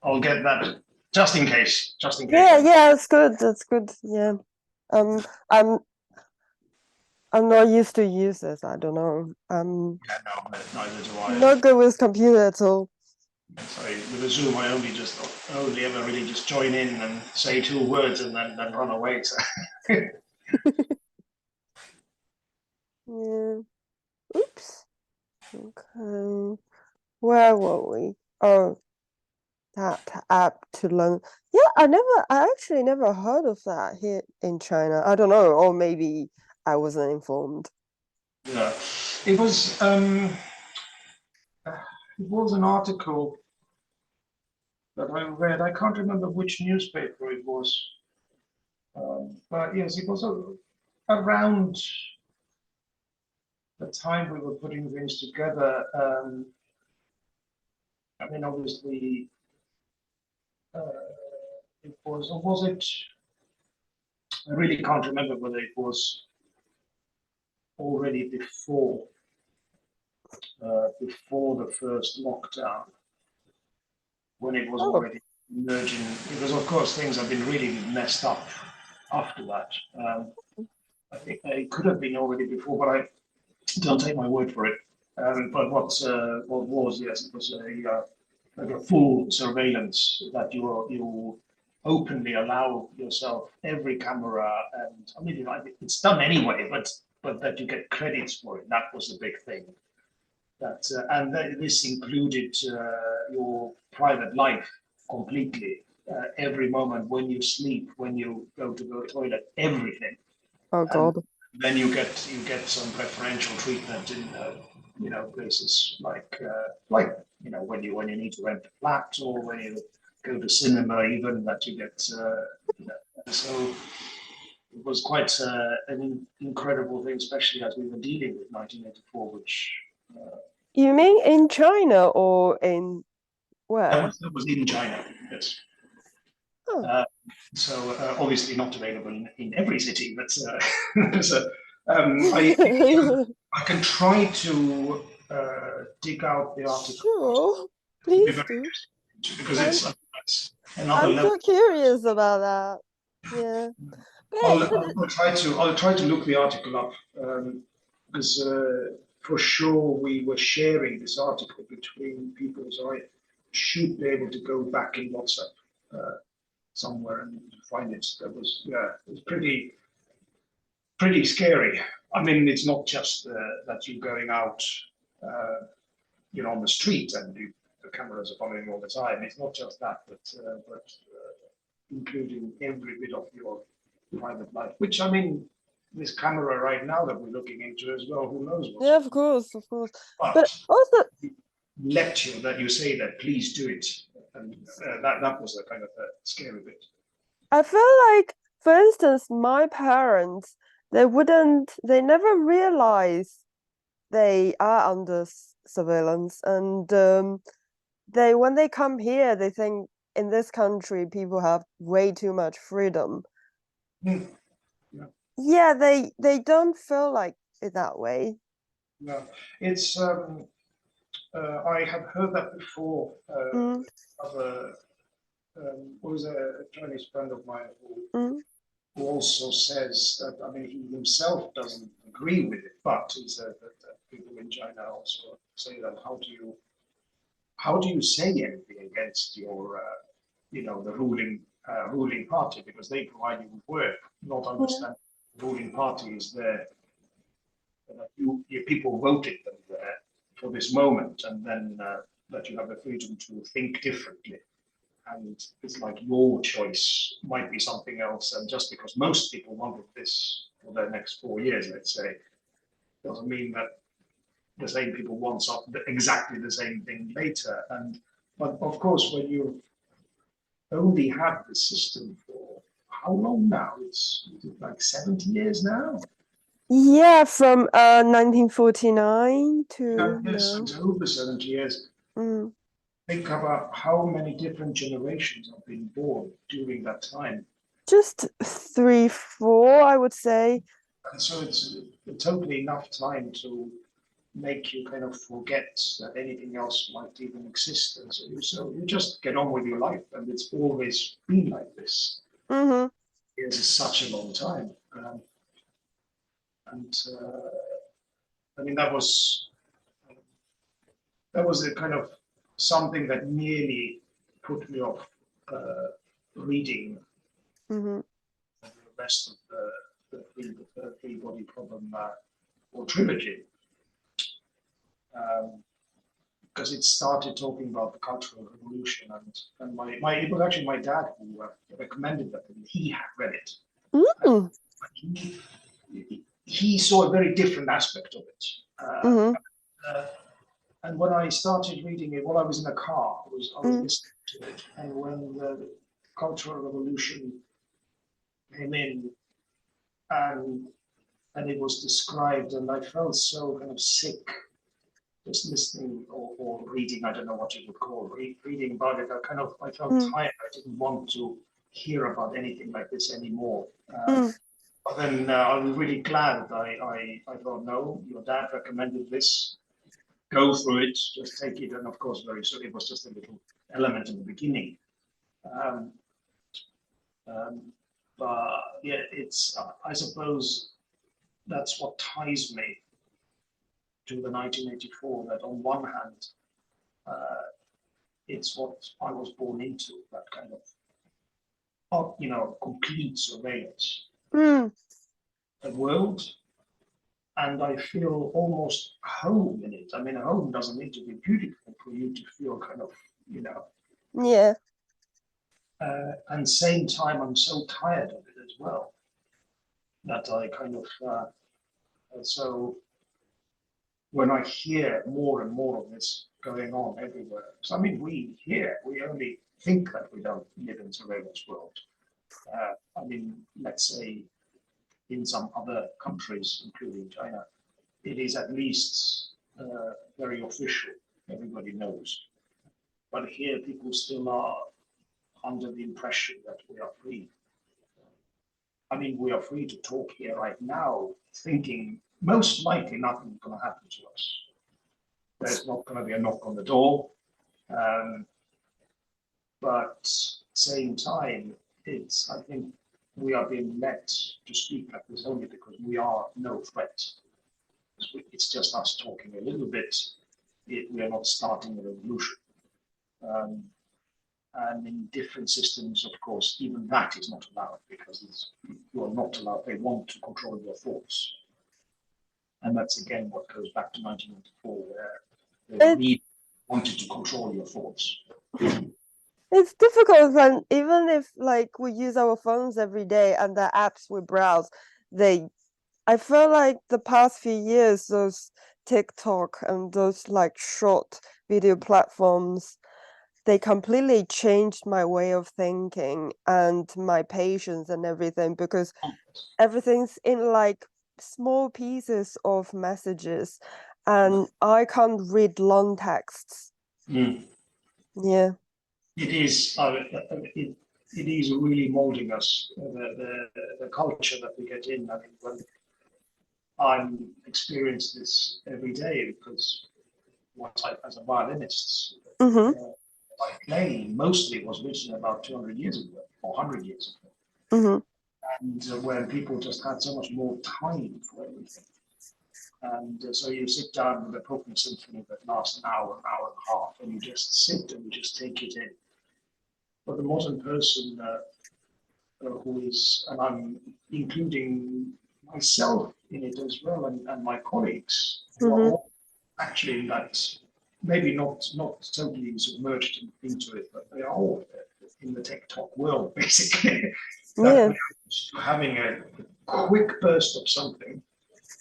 I'll get that just in case. Just in case. Yeah, that's good. That's good. Yeah. I'm not used to use this. I don't know. Yeah, no, neither do I. Not good with computer at all. Sorry, with a Zoom, I only ever really just join in and say two words and then run away. So. Yeah. Oops. Okay. Where were we? Oh, that app to learn. Yeah, I actually never heard of that here in China. I don't know, or maybe I wasn't informed. Yeah, it was an article that I read. I can't remember which newspaper it was, but yes, it was around the time we were putting things together. I mean, obviously, it was, or was it? I really can't remember whether it was already before the first lockdown, when it was Oh, already emerging, because of course things have been really messed up after that. I think it could have been already before, but I don't take my word for it. But what was, yes, it was like a full surveillance that you openly allow yourself every camera, and I mean, you know, it's done anyway, but that you get credits for it. That was the big thing. That this included your private life completely. Every moment when you sleep, when you go to the toilet, everything. oh And God. then you get some preferential treatment in places like when you need to rent a flat, or when you go to cinema, even that you get so it was quite an incredible thing, especially as we were dealing with 1984, which You mean in China or in where? that was in China. Yes. Oh. Uh, so obviously not available in every city, but so, I I can try to dig out the article. Sure, It would be please very do. interesting because I'm it's another I'm level. so curious about that. Yeah. I'll, But I'll try to look the article up, because for sure we were sharing this article between people, so I should be able to go back in WhatsApp somewhere and find it. That was, yeah, it was pretty scary. I mean, it's not just that you're going out, uh, on the street and the cameras are following you all the time. It's not just that, but including every bit of your private life. Which, I mean, this camera right now that we're looking into as well. Who knows yeah, what's? of course, of course. But But also, lecture that you say that please do it, and that was a kind of a scary bit. I feel like, for instance, my parents, they never realize they are under surveillance, and when they come here, they think in this country people have way too much freedom. Hmm. Yeah. Yeah, they don't feel like it that way. No, it's I have heard that before. Mm, Of a was a Chinese friend of mine mm, who also says that, I mean, he himself doesn't agree with it, but he said that people in China also say that how do you say anything against your the ruling party, because they provide you with work, not yeah. understand the ruling party is there, that you people voted them there for this moment, and then that you have the freedom to think differently. And it's like your choice might be something else. And just because most people wanted this for their next 4 years, let's say, doesn't mean that the same people want exactly the same thing later. And but of course, when you only had the system for how long now? Is it like 70 years now? Yeah, from 1949 Yeah, to yes, now. it's over 70 years. Mm. Think about how many different generations have been born during that time. Just 3, 4, I would say. And so it's totally enough time to make you kind of forget that anything else might even exist. And so you just get on with your life, and it's always been like this. Mm-hmm. It's such a long time. And I mean, that was a kind of something that nearly put me off reading Mm-hmm. the rest of the Three Body Problem or trilogy, because it started talking about the Cultural Revolution, and it was actually my dad who recommended that, and he had read it. Mm-hmm. He saw a very different aspect of it. Mm-hmm. And when I started reading it, while I was in a car, I was listening to it, and when the Cultural Revolution came in, and it was described, and I felt so kind of sick just listening or reading. I don't know what you would call reading about it. I felt tired. I didn't want to hear about anything like this anymore. But then I was really glad that I thought, no, your dad recommended this. Go through it, just take it, and of course, very soon it was just a little element in the beginning. But yeah, it's I suppose that's what ties me to the 1984. That on one hand, it's what I was born into, that kind of complete surveillance the world, and I feel almost home in it. I mean, a home doesn't need to be beautiful for you to feel kind of, Yeah. And same time, I'm so tired of it as well that I kind of so when I hear more and more of this going on everywhere. So I mean, we only think that we don't live in a surveillance world. I mean, let's say in some other countries, including China, it is at least very official. Everybody knows. But here, people still are under the impression that we are free. I mean, we are free to talk here right now, thinking most likely nothing's going to happen to us. There's not going to be a knock on the door. But same time, I think we are being let to speak like this only because we are no threat. It's just us talking a little bit. We are not starting a revolution. And in different systems, of course, even that is not allowed because you are not allowed. They want to control your thoughts. And that's again what goes back to 1994, where they really wanted to control your thoughts. It's difficult when even if like we use our phones every day and the apps we browse, I feel like the past few years, those TikTok and those like short video platforms, they completely changed my way of thinking and my patience and everything, because everything's in like small pieces of messages and I can't read long texts. Yeah. It is it is really molding us, the culture that we get in. I mean, when I'm experiencing this every day because as a violinist, I play mostly was written about 200 years ago or 100 years ago. And when people just had so much more time for everything. And so you sit down with a Program Symphony that lasts an hour and a half, and you just sit and you just take it in. But the modern person who is, and I'm including myself in it as well, and my colleagues, who are all actually in that, maybe not totally submerged into it, but they are all in the TikTok world, basically. Having a quick burst of something,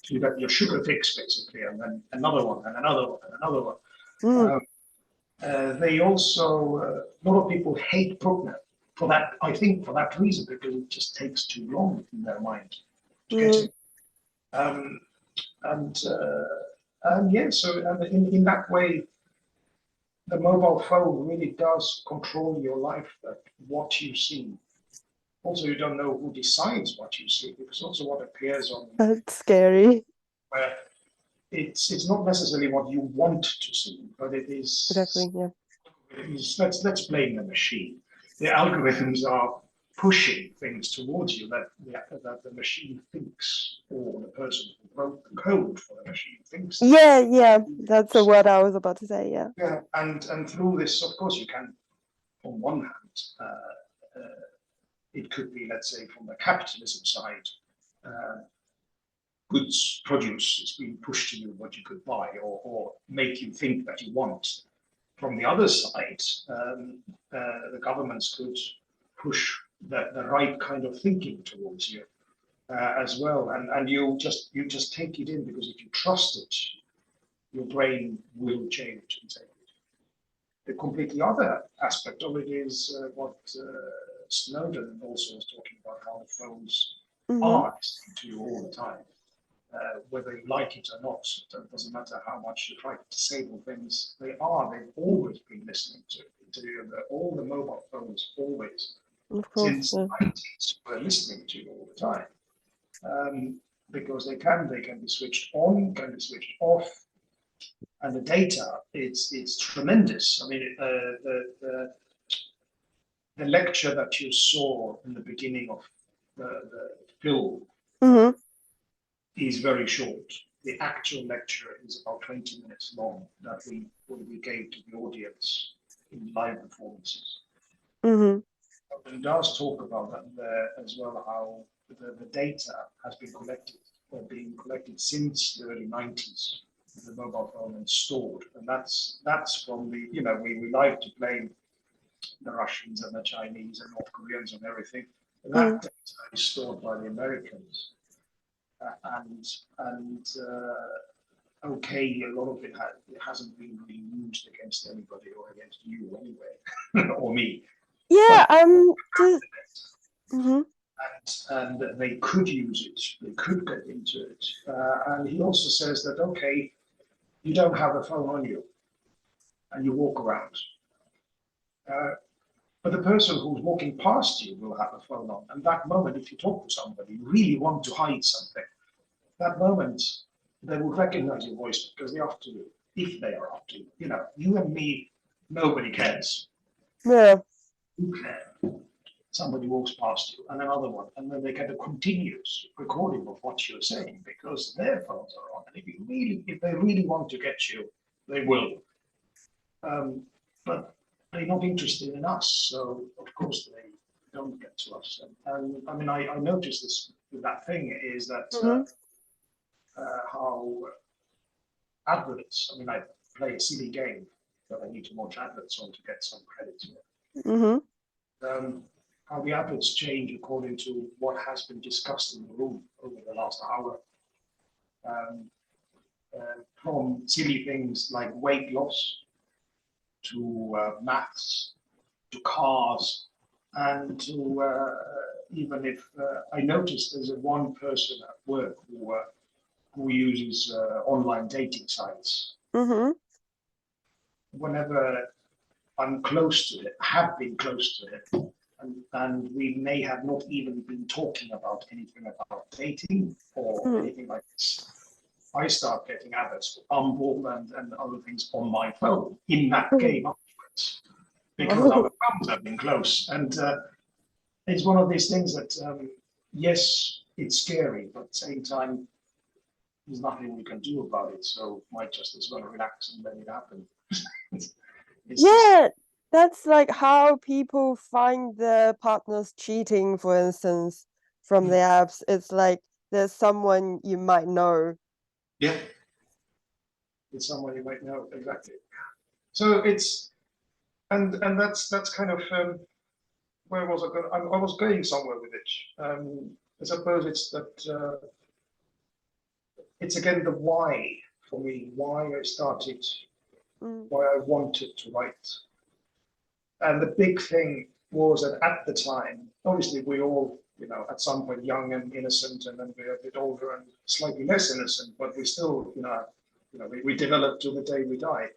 so you got your sugar fix, basically, and then another one, and another one, and another one. They also, a lot of people hate Bruckner for that, I think for that reason, because it just takes too long in their mind to get it. And yeah, so in that way, the mobile phone really does control your life, what you see. Also, you don't know who decides what you see, because also what appears on. That's scary. Where it's not necessarily what you want to see, but it is. Exactly. Yeah. Let's blame the machine. The algorithms are pushing things towards you that the machine thinks, or the person who wrote the code for the machine thinks. Yeah, yeah, that's the word I was about to say. Yeah. Yeah, and through this, of course, you can, on one hand, it could be, let's say, from the capitalism side, goods, produce is being pushed to you what you could buy, or make you think that you want. From the other side, the governments could push the right kind of thinking towards you as well, and you just take it in, because if you trust it, your brain will change and take it. The completely other aspect of it is what Snowden also was talking about, how the phones are listening to you all the time. Whether you like it or not, it doesn't matter how much you try to disable things, they've always been listening to you. All the mobile phones always, Of course, since the 90s, were listening to you all the time. Because they can be switched on, can be switched off, and the data, it's tremendous. I mean, the lecture that you saw in the beginning of the film is very short. The actual lecture is about 20 minutes long that we gave to the audience in live performances. It does talk about that there as well, how the data has been collected, or being collected since the early 90s, the mobile phone, and stored. And that's from the, we like to blame the Russians and the Chinese and North Koreans and everything. That data is stored by the Americans. Okay, a lot of it hasn't been really used against anybody or against you anyway, or me. Yeah, and they could use it, they could get into it. And he also says that, okay, you don't have a phone on you, and you walk around. But the person who's walking past you will have a phone on. And that moment, if you talk to somebody, you really want to hide something, that moment, they will recognize your voice, because they're after you, if they are after you. You and me, nobody cares. Yeah. You care. Somebody walks past you, and another one, and then they get a continuous recording of what you're saying, because their phones are on. And if they really want to get you, they will. But they're not interested in us, so of course they don't get to us. And I mean, I noticed this with that thing, is that how adverts. I mean, I play a silly game that I need to watch adverts on to get some credit to it. How the adverts change according to what has been discussed in the room over the last hour. From silly things like weight loss to maths, to cars, and to even if I noticed there's one person at work who uses online dating sites. Whenever I'm close to it, have been close to it, and we may have not even been talking about anything about dating or anything like this, I start getting adverts for Bumble and other things on my phone in that game afterwards, because our phones have been close. And it's one of these things that, yes, it's scary, but at the same time, there's nothing we can do about it. So might just as well relax and let it happen. Yeah, that's like how people find their partners cheating, for instance, from the apps. It's like there's someone you might know. Yeah. It's someone you might know, exactly. So it's, and that's kind of, where was I going? I was going somewhere with it. I suppose it's that, it's again the why for me, why I started, why I wanted to write. And the big thing was that at the time, obviously we all, at some point young and innocent, and then we're a bit older and slightly less innocent, but we still, we develop to the day we die.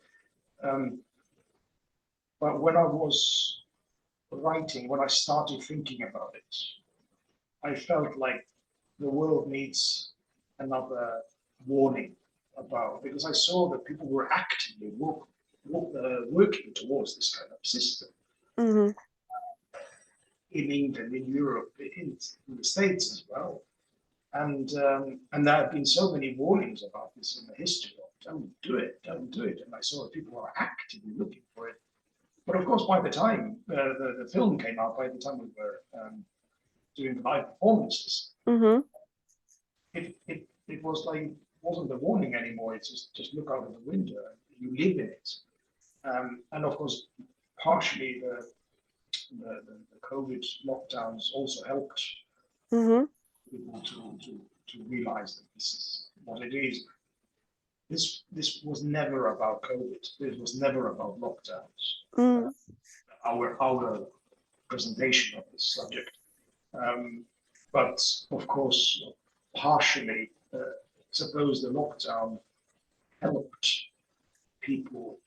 But when I was writing, when I started thinking about it, I felt like the world needs another warning about, because I saw that people were actively working towards this kind of system Mm-hmm. in England, in Europe, in the States as well. And there have been so many warnings about this in the history of don't do it, don't do it. And I saw that people were actively looking for it. But of course, by the time the film came out, by the time we were doing the live performances, Mm-hmm. it was like, wasn't a warning anymore. It's just look out of the window, you live in it. And of course, partially the COVID lockdowns also helped Mm-hmm. people to realize that this is what it is. This was never about COVID. This was never about lockdowns. Mm. Our presentation of this subject, but of course, partially, suppose the lockdown helped people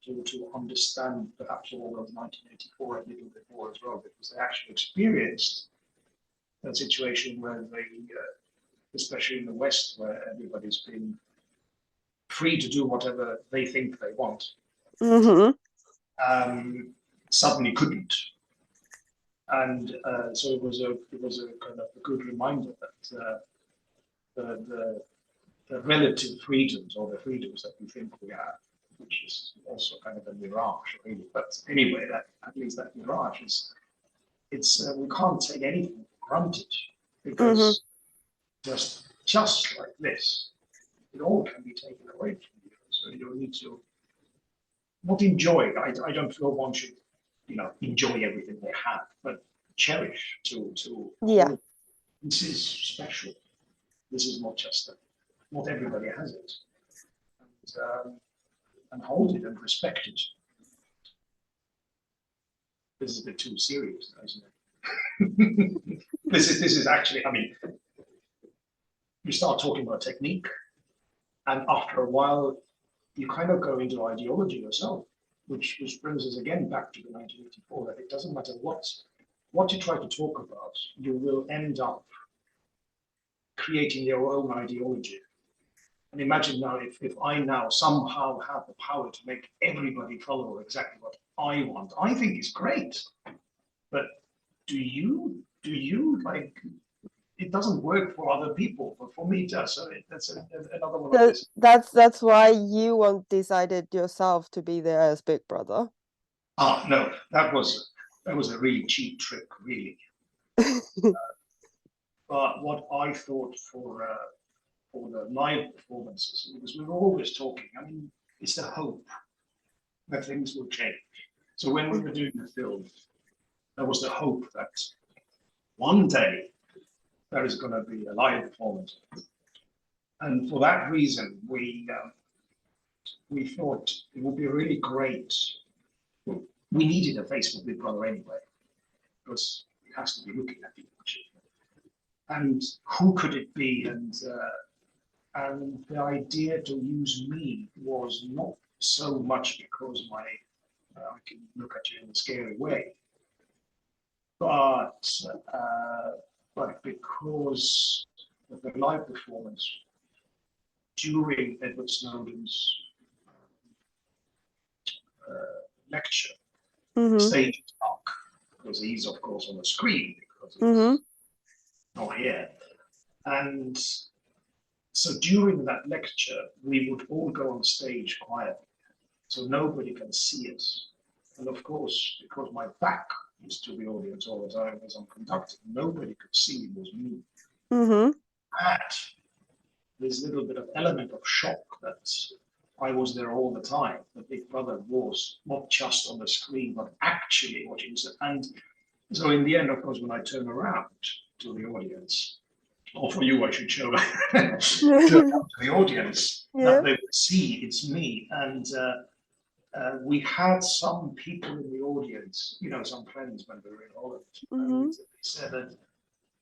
to understand perhaps all of 1984 a little bit more as well, because they actually experienced that situation where they, especially in the West, where everybody's been free to do whatever they think they want, Mm-hmm. suddenly couldn't. And so it was a kind of a good reminder that the relative freedoms, or the freedoms that we think we have, which is also kind of a mirage, really. But anyway, that at least that mirage is, it's we can't take anything for granted, because just like this, it all can be taken away from you. So you need to not enjoy it. I don't feel one should, enjoy everything they have, but cherish Yeah. oh, this is special. This is not just that. Not everybody has it. And hold it and respect it. This is a bit too serious, isn't it? This is actually, I mean, you start talking about technique, and after a while, you kind of go into ideology yourself, which brings us again back to the 1984, that it doesn't matter what you try to talk about, you will end up creating your own ideology. And imagine now if I now somehow have the power to make everybody follow exactly what I want, I think it's great. But do you like, it doesn't work for other people, but for me it does. So that's another one of this. That's why you won't decided yourself to be there as Big Brother. Ah, no, that was a really cheap trick, really. But what I thought for the live performances, because we were always talking, I mean, it's the hope that things will change. So when we were doing the film, there was the hope that one day there is going to be a live performance. And for that reason, we thought it would be really great. We needed a face for Big Brother anyway, because it has to be looking at people. And who could it be? And the idea to use me was not so much because I can look at you in a scary way, but because of the live performance during Edward Snowden's lecture, stage is dark, because he's of course on the screen, because he's not here. And so during that lecture, we would all go on stage quietly, so nobody can see us. And of course, because my back is to the audience all the time as I'm conducting, nobody could see it was me. And this little bit of element of shock that I was there all the time. The Big Brother was not just on the screen, but actually watching. And so in the end, of course, when I turn around to the audience, or for you, I should show to the audience that they would see it's me. And we had some people in the audience, some friends when we were in Holland, and they said that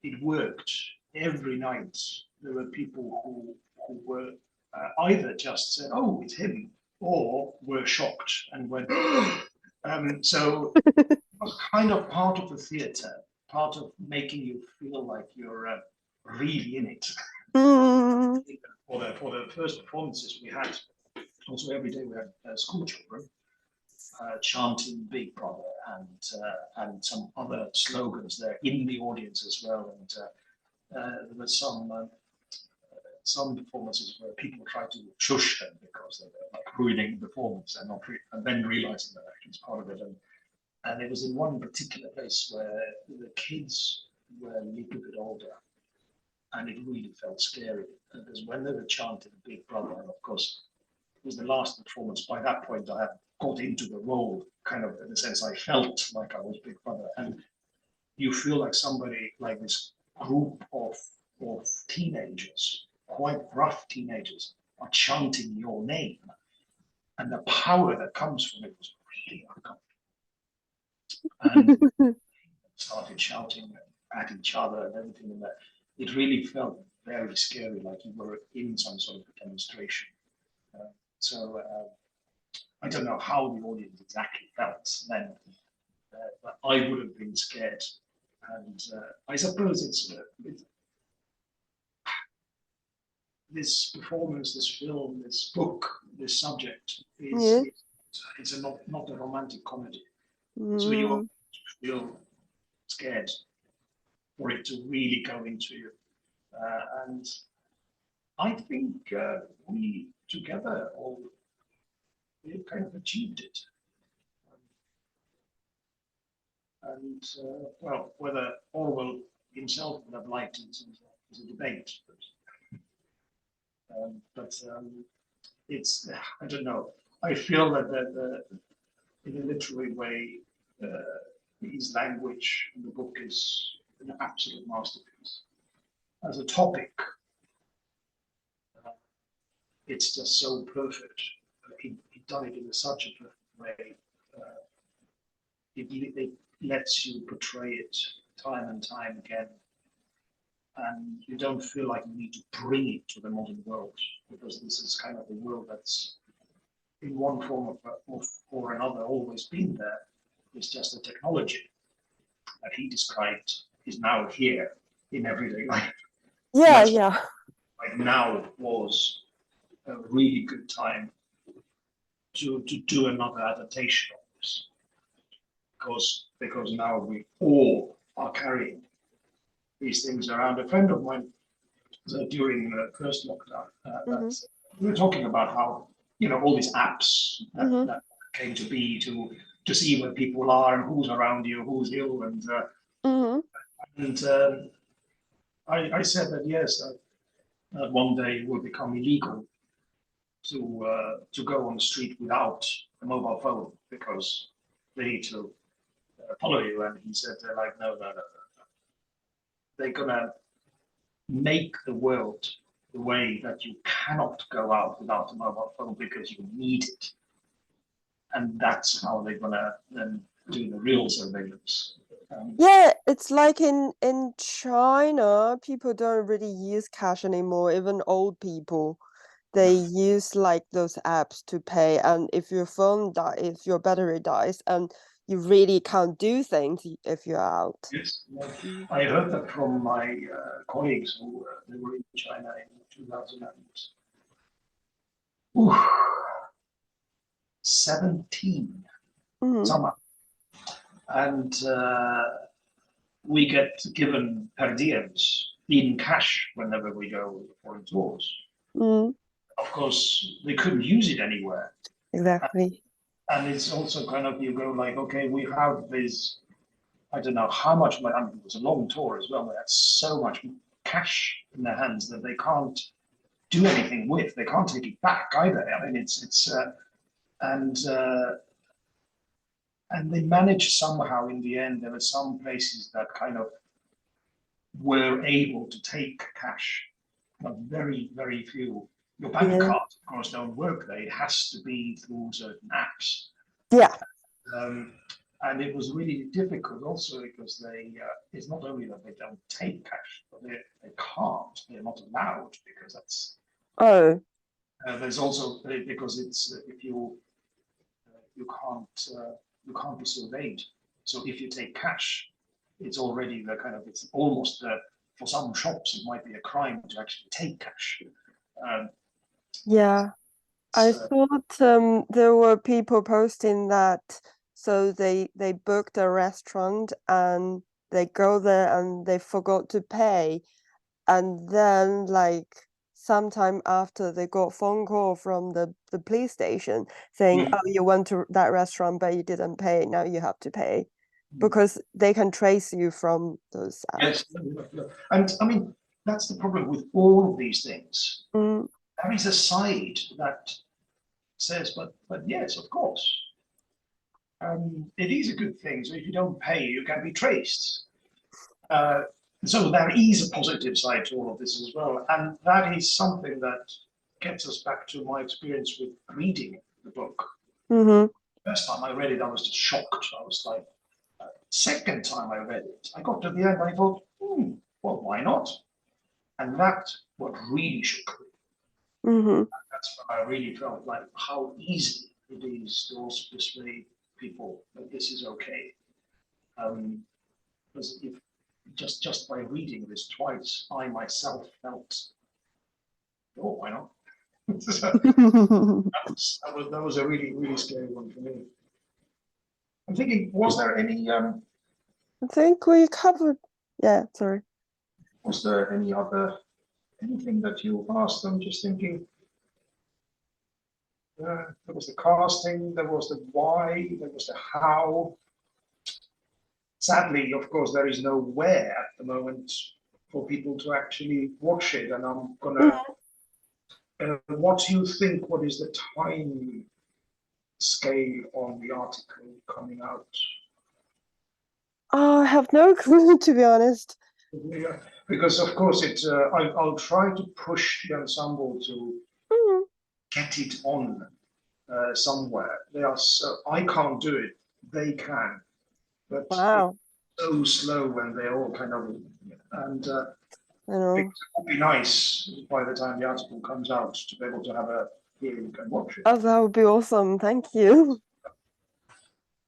it worked every night. There were people who were either just said, "Oh, it's him," or were shocked and went. So it was kind of part of the theatre, part of making you feel like you're really in it. Mm. For the first performances we had, also every day we had school children chanting Big Brother and some other slogans there in the audience as well. And there were some performances where people tried to shush them because they were like ruining the performance and not and then realizing that actually it's part of it. And it was in one particular place where the kids were a little bit older, and it really felt scary because when they were chanting Big Brother, and of course it was the last performance. By that point, I had got into the role, kind of in the sense I felt like I was Big Brother, and you feel like somebody like this group of teenagers, quite rough teenagers, are chanting your name, and the power that comes from it was really uncomfortable. And started shouting at each other and everything, and that it really felt very scary, like you were in some sort of a demonstration. So I don't know how the audience exactly felt then, but I would have been scared. And I suppose it's this performance, this film, this book, this subject is Yeah. it's a not a romantic comedy. So Mm. you feel scared for it to really go into you. And I think we together all we kind of achieved it. And well, whether Orwell himself would have liked it is a debate. But it's I don't know. I feel that in a literary way, his language in the book is an absolute masterpiece. As a topic, it's just so perfect. He done it in such a perfect way. Uh, it lets you portray it time and time again, and you don't feel like you need to bring it to the modern world because this is kind of a world that's in one form or another always been there. It's just the technology that he described is now here in everyday life. Yeah, That's yeah. like now was a really good time to do another adaptation of this because now we all are carrying these things around. A friend of mine during the first lockdown, Mm-hmm. we were talking about how all these apps Mm-hmm. that came to be to see where people are and who's around you, who's ill, Mm-hmm. and I said that yes, one day it will become illegal to go on the street without a mobile phone because they need to follow you. And he said they're like, no, no, no, no. They're gonna make the world the way that you cannot go out without a mobile phone because you need it. And that's how they're gonna then do the real surveillance. Yeah, it's like in China, people don't really use cash anymore, even old people. They use like those apps to pay, and if your phone dies, if your battery dies, and you really can't do things if you're out. Yes, Mm. I heard that from my colleagues who they were in China in 2017, Mm. summer, and we get given per diems in cash whenever we go foreign tours. Mm. Of course, they couldn't use it anywhere. Exactly. And it's also kind of, you go like, okay, we have this, I don't know how much, I mean, it was a long tour as well. They had so much cash in their hands that they can't do anything with. They can't take it back either. I mean, and and they managed somehow in the end. There were some places that kind of were able to take cash, but very, very few. Your bank Yeah. cards, of course, don't work there. It has to be through certain apps. Yeah. Um, and it was really difficult also because it's not only that they don't take cash, but they can't, they're not allowed because Oh. there's also, because it's, if you can't be surveyed. So if you take cash, it's already the kind of, it's almost for some shops, it might be a crime to actually take cash. Yeah. I So, thought there were people posting that, so they booked a restaurant and they go there and they forgot to pay, and then like sometime after they got phone call from the police station saying, mm, oh, you went to that restaurant but you didn't pay, now you have to pay, mm. because they can trace you from those apps. Yes, and I mean that's the problem with all of these things. Mm, There is a side that says, but yes, of course, it is a good thing. So if you don't pay, you can be traced. Uh, so there is a positive side to all of this as well, and that is something that gets us back to my experience with reading the book. mm-hmm. First time I read it, I was just shocked. I was like, second time I read it, I got to the end, I thought, well, why not? And that's what really shook me. Mm-hmm. That's when I really felt like how easy it is to also persuade people that this is okay. Because if just by reading this twice, I myself felt, oh, why not? So that was a really, really scary one for me. I'm thinking, was there any I think we covered, yeah, sorry. was there any other anything that you asked? I'm just thinking. There was the casting, there was the why, there was the how. Sadly, of course, there is no where at the moment for people to actually watch it. And I'm gonna. What do you think? What is the time scale on the article coming out? Oh, I have no clue, to be honest. Yeah, because of course I'll try to push the ensemble to Mm. get it on somewhere. They are so I can't do it. They can, but Wow. so slow and they're all kind of and I know. it would be nice by the time the article comes out to be able to have a hearing and watch it. Oh, that would be awesome. Thank you.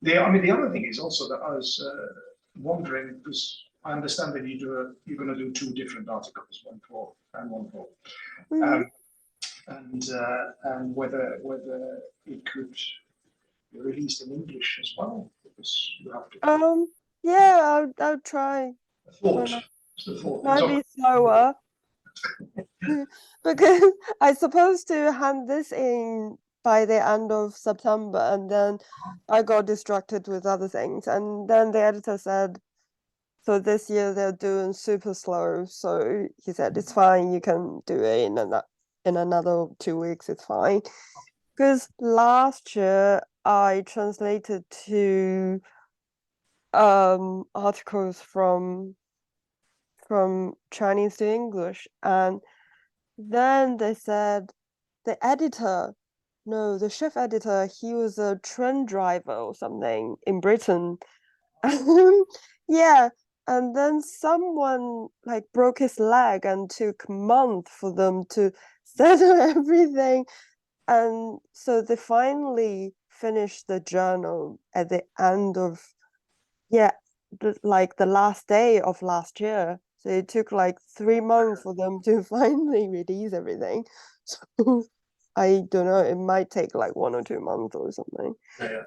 I mean, the other thing is also that I was wondering because I understand that you're going to do two different articles, one for and one for, Mhm. and whether it could be released in English as well because you have to. Yeah, I'll try. Why Thought, not? it's the thought. It's Might be slower because I'm supposed to hand this in by the end of September, and then I got distracted with other things, and then the editor said, so this year they're doing super slow. So he said it's fine, you can do it in another 2 weeks, it's fine. Because last year I translated two articles from Chinese to English, and then they said the editor, no, the chief editor, he was a train driver or something in Britain. Yeah, and then someone like broke his leg and took months for them to settle everything. And so they finally finished the journal at the end of, yeah, like the last day of last year. So it took like 3 months for them to finally release everything. So I don't know, it might take like 1 or 2 months or something. Yeah.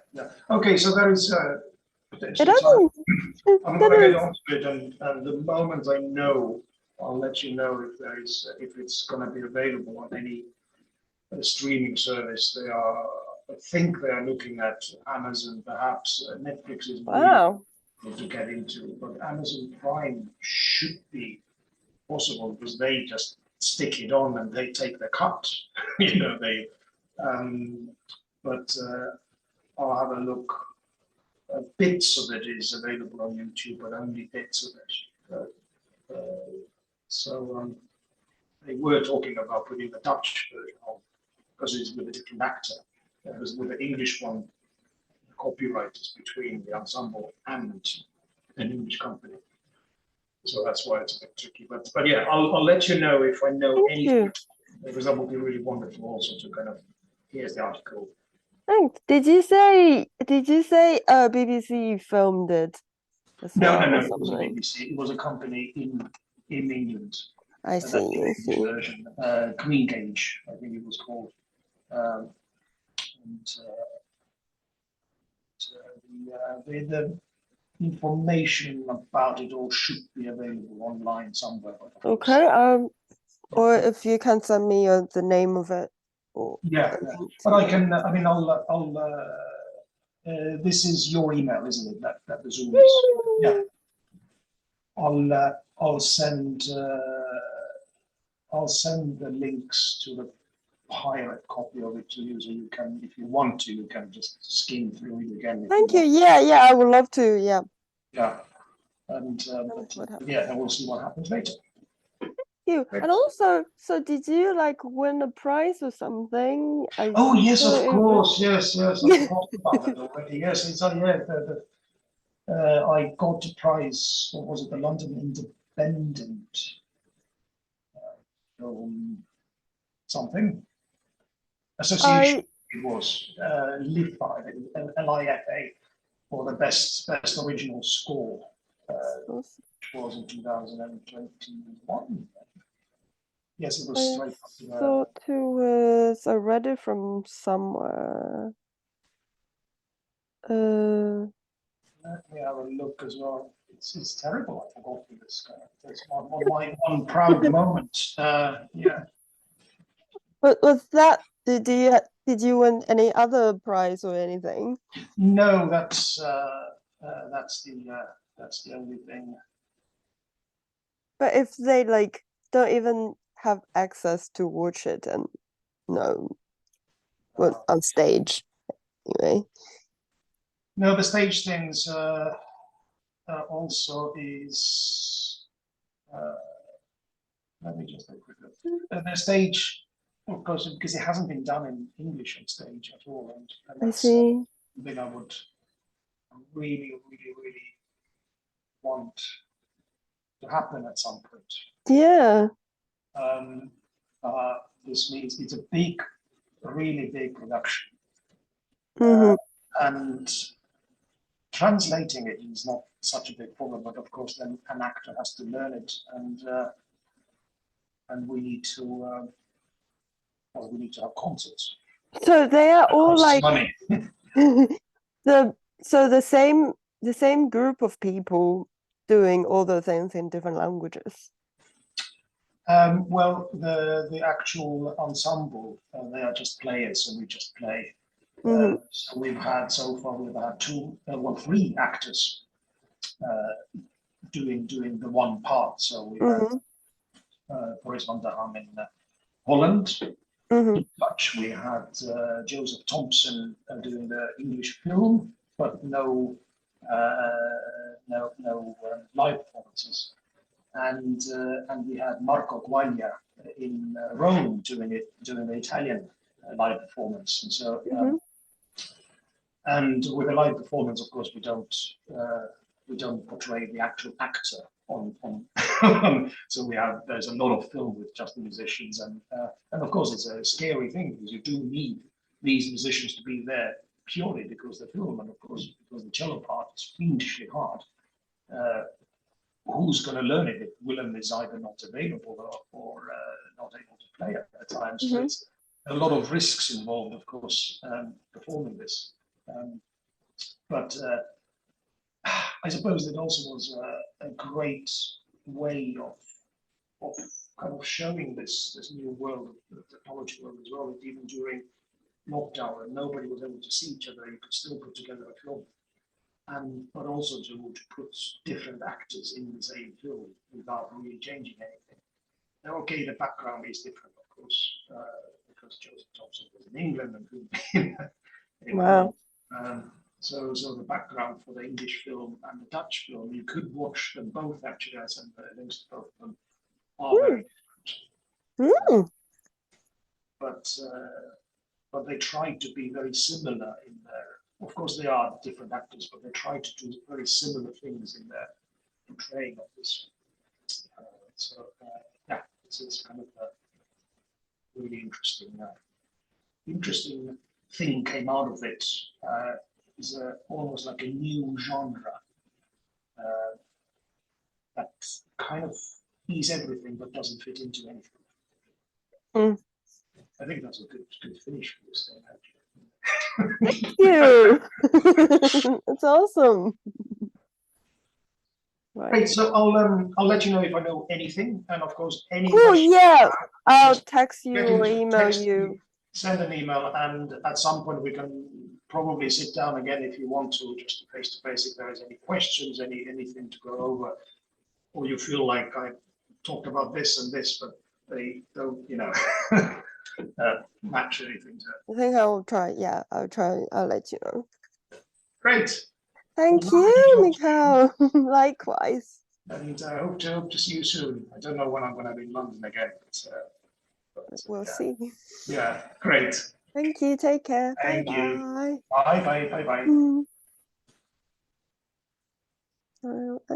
Okay, so there is It potentially time. doesn't, I'm that going to get is, onto it, and the moment I know, I'll let you know if there is if it's going to be available on any streaming service. I think they are looking at Amazon, perhaps. Netflix is really wow. difficult to get into, but Amazon Prime should be possible because they just stick it on and they take the cut. you know, they. Um, but I'll have a look. Bits of it is available on YouTube, but only bits of it. So they were talking about putting the Dutch version on because it's with a different actor. Because with the English one, the copyright is between the ensemble and an English company. So that's why it's a bit tricky. But yeah, I'll let you know if I know Thank anything, you. because that would be really wonderful also to kind of here's the article. Thanks. Did you say BBC filmed it as No, well or it wasn't something? BBC. It was a company in in England. I That's see. the I English see. version. Green Gage, I think it was called. And the information about it all should be available online somewhere. But of course, Okay. Or if you can send me the name of it, or yeah, a link but to I can. I mean, this is your email, isn't it? That the Zoom is. Yeah. I'll send the links to the pirate copy of it to you, so you can, if you want to, you can just skim through it again. Thank you. Yeah, yeah, I would love to. Yeah. Yeah, and yeah, and we'll see what happens later. You. Great. And also, so did you like win a prize or something? Oh yes, of don't course, yes. I forgot about that already. Yes, it's I got a prize. What was it? The London Independent film something association. It was LIFA, LIFA, for the best original score, which was in 2021. Yes, it was I straight up to thought it was, I read it from somewhere. let me have a look as well. It's terrible. I forgot this. That's one proud moment. Yeah. But was that, did you win any other prize or anything? No, that's the only thing. But if they like don't even have access to watch it and no, well, on stage anyway. No, the stage things also is. Let me just have a quick look. The stage, of course, because it hasn't been done in English on stage at all, and I that's see. something I would really want to happen at some point. Yeah. This means it's a really big production, and translating it is not such a big problem. But of course, then an actor has to learn it, and we need to have concerts. So they are all like money. the same group of people doing all the things in different languages. Well, the actual ensemble, they are just players, and we just play. So we've had three actors doing the one part. So we had Boris van der Ham in Holland. Dutch. We had Joseph Thompson doing the English film, but no live performances. And we had Marco Guaglia in Rome doing the Italian live performance. And so, and with a live performance, of course, we don't portray the actual actor on. So there's a lot of film with just the musicians, and of course it's a scary thing because you do need these musicians to be there purely because the film, and of course because the cello part is fiendishly hard. Who's going to learn it if Willem is either not available or not able to play at the time? So it's a lot of risks involved, of course, performing this. But I suppose it also was a great way of kind of showing this new world, the technology world as well. That even during lockdown, and nobody was able to see each other, you could still put together a film. But also to put different actors in the same film without really changing anything. Now, okay, the background is different, of course, because Joseph Thompson was in England and Wow. So the background for the English film and the Dutch film, you could watch them both actually. I sent the links to both of them. Are very different. But they try to be very similar in their. Of course, they are different actors, but they try to do very similar things in their portraying of this. Yeah, it's kind of a really interesting thing came out of it. Is almost like a new genre that kind of is everything but doesn't fit into anything. Mm. I think that's a good finish for this thing, actually. Thank you. It's awesome. Right. Great. So I'll let you know if I know anything, and of course any Oh questions. yeah, I'll text you Get or in email text you. me, send an email, and at some point we can probably sit down again if you want to, just face to face if there is any questions, anything to go over, or you feel like I talked about this and this, but they don't, match anything. So. I think I'll try. Yeah, I'll try. I'll let you know. Great. Thank Well, you, Mikhail. Likewise. and I hope to see you soon. I don't know when I'm going to be in London again. But, We'll yeah. see. Yeah, great. Thank you. Take care. Bye Thank you. bye. Bye. Mm.